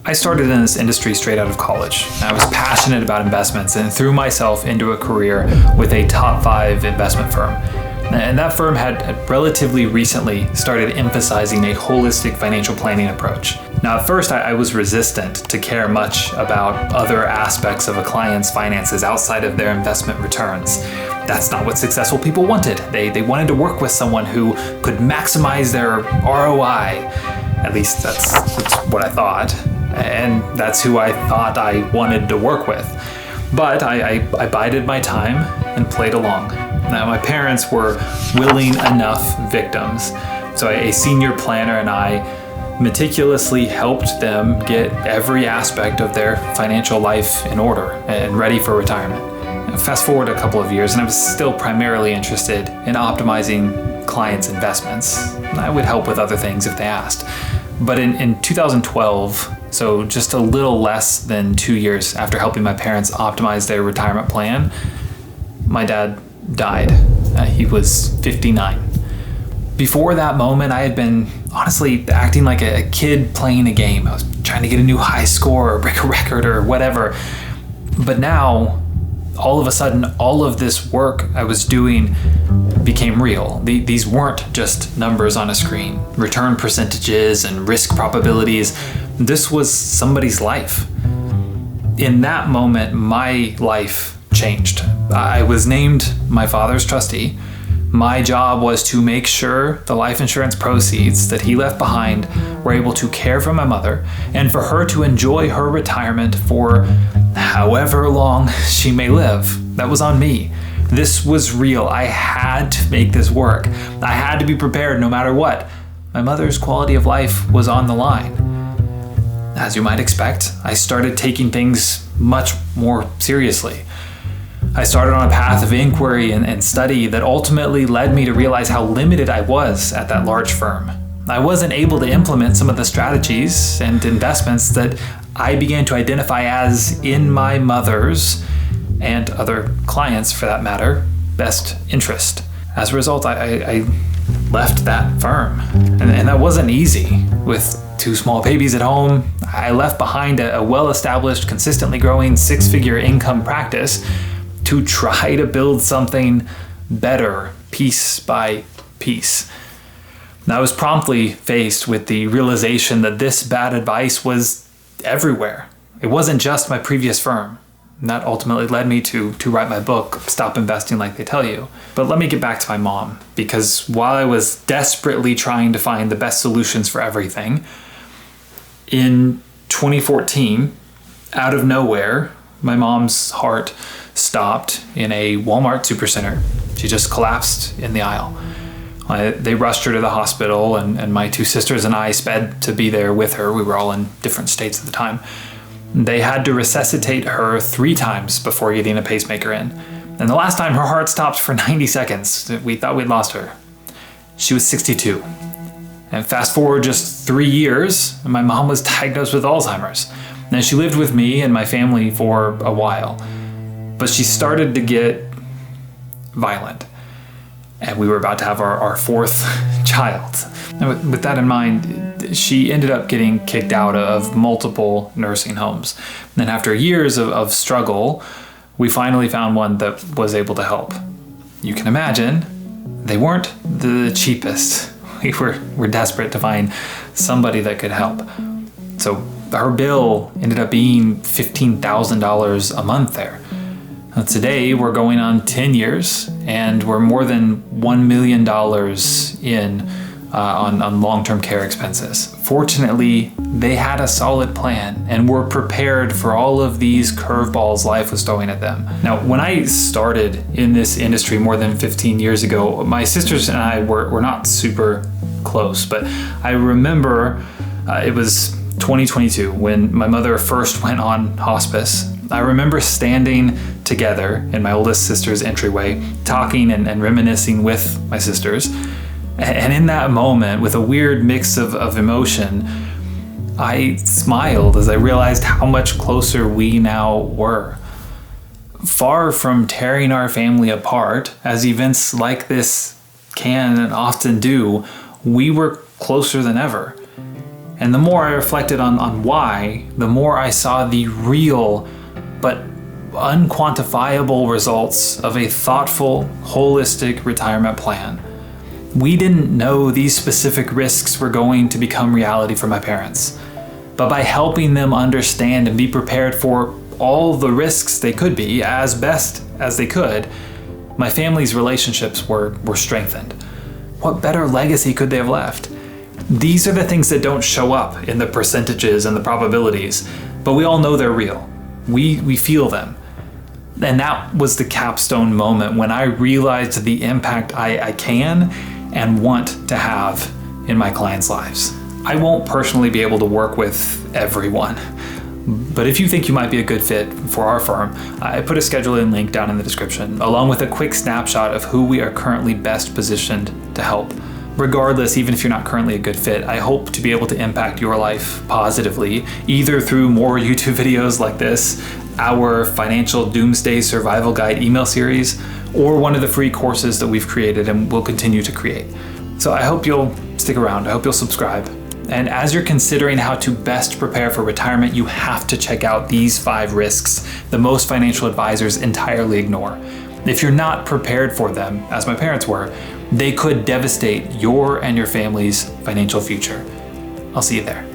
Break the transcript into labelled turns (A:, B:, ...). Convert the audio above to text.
A: I started in this industry straight out of college. I was passionate about investments and threw myself into a career with a top 5 investment firm. And that firm had relatively recently started emphasizing a holistic financial planning approach. Now, at first, I was resistant to care much about other aspects of a client's finances outside of their investment returns. That's not what successful people wanted. They wanted to work with someone who could maximize their ROI. At least that's what I thought. And that's who I thought I wanted to work with. But I bided my time and played along. Now, my parents were willing enough victims, so a senior planner and I meticulously helped them get every aspect of their financial life in order and ready for retirement. Fast forward a couple of years, and I was still primarily interested in optimizing clients' investments. I would help with other things if they asked. But in 2012, so just a little less than 2 years after helping my parents optimize their retirement plan, my dad died. He was 59. Before that moment, I had been honestly acting like a kid playing a game. I was trying to get a new high score or break a record or whatever. But now, all of a sudden, all of this work I was doing became real. These weren't just numbers on a screen, return percentages and risk probabilities. This was somebody's life. In that moment, my life changed. I was named my father's trustee. My job was to make sure the life insurance proceeds that he left behind were able to care for my mother and for her to enjoy her retirement for however long she may live. That was on me. This was real. I had to make this work. I had to be prepared no matter what. My mother's quality of life was on the line. As you might expect, I started taking things much more seriously. I started on a path of inquiry and study that ultimately led me to realize how limited I was at that large firm. I wasn't able to implement some of the strategies and investments that I began to identify as in my mother's, and other clients for that matter, best interest. As a result, I left that firm. And that wasn't easy. With 2 small babies at home, I left behind a well-established, consistently growing 6-figure income practice to try to build something better piece by piece. Now, I was promptly faced with the realization that this bad advice was everywhere. It wasn't just my previous firm. And that ultimately led me to write my book, Stop Investing Like They Tell You. But let me get back to my mom, because while I was desperately trying to find the best solutions for everything, in 2014, out of nowhere, my mom's heart stopped in a Walmart supercenter. She just collapsed in the aisle. They rushed her to the hospital, and my 2 sisters and I sped to be there with her. We were all in different states at the time. They had to resuscitate her 3 times before getting a pacemaker in. And the last time her heart stopped for 90 seconds. We thought we'd lost her. She was 62. And fast forward just 3 years, and my mom was diagnosed with Alzheimer's. Now, she lived with me and my family for a while, but she started to get violent. And we were about to have our 4th child. And with that in mind, she ended up getting kicked out of multiple nursing homes. And then after years of struggle, we finally found one that was able to help. You can imagine, they weren't the cheapest. We were desperate to find somebody that could help. So her bill ended up being $15,000 a month there. Now, today, we're going on 10 years, and we're more than $1 million in on long-term care expenses. Fortunately, they had a solid plan and were prepared for all of these curveballs life was throwing at them. Now, when I started in this industry more than 15 years ago, my sisters and I were not super close, but I remember it was 2022 when my mother first went on hospice. I remember standing together in my oldest sister's entryway, talking and reminiscing with my sisters. And in that moment, with a weird mix of emotion, I smiled as I realized how much closer we now were. Far from tearing our family apart, as events like this can and often do, we were closer than ever. And the more I reflected on why, the more I saw the real but unquantifiable results of a thoughtful, holistic retirement plan. We didn't know these specific risks were going to become reality for my parents, but by helping them understand and be prepared for all the risks they could be as best as they could, my family's relationships were strengthened. What better legacy could they have left? These are the things that don't show up in the percentages and the probabilities, but we all know they're real. We feel them. And that was the capstone moment when I realized the impact I can and want to have in my clients' lives. I won't personally be able to work with everyone, but if you think you might be a good fit for our firm, I put a scheduling link down in the description, along with a quick snapshot of who we are currently best positioned to help. Regardless, even if you're not currently a good fit, I hope to be able to impact your life positively, either through more YouTube videos like this, our Financial Doomsday Survival Guide email series, or one of the free courses that we've created and will continue to create. So I hope you'll stick around. I hope you'll subscribe. And as you're considering how to best prepare for retirement, you have to check out these 5 risks that most financial advisors entirely ignore. If you're not prepared for them, as my parents were, they could devastate your and your family's financial future. I'll see you there.